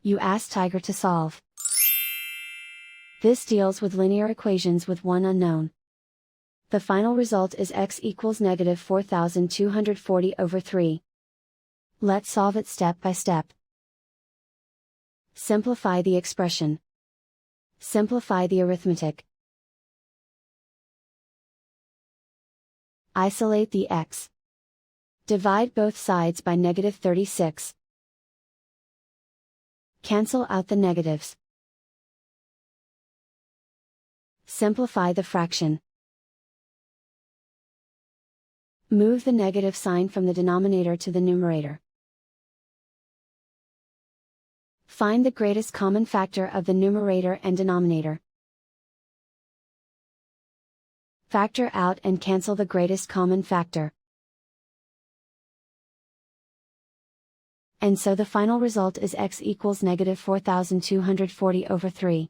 You ask Tiger to solve. This deals with linear equations with one unknown. The final result is x equals negative 4240 over 3. Let's solve it step by step. Simplify the expression. Simplify the arithmetic. Isolate the x. Divide both sides by negative 36. Cancel out the negatives. Simplify the fraction. Move the negative sign from the denominator to the numerator. Find the greatest common factor of the numerator and denominator. Factor out and cancel the greatest common factor. And so the final result is x equals negative 4240 over 3.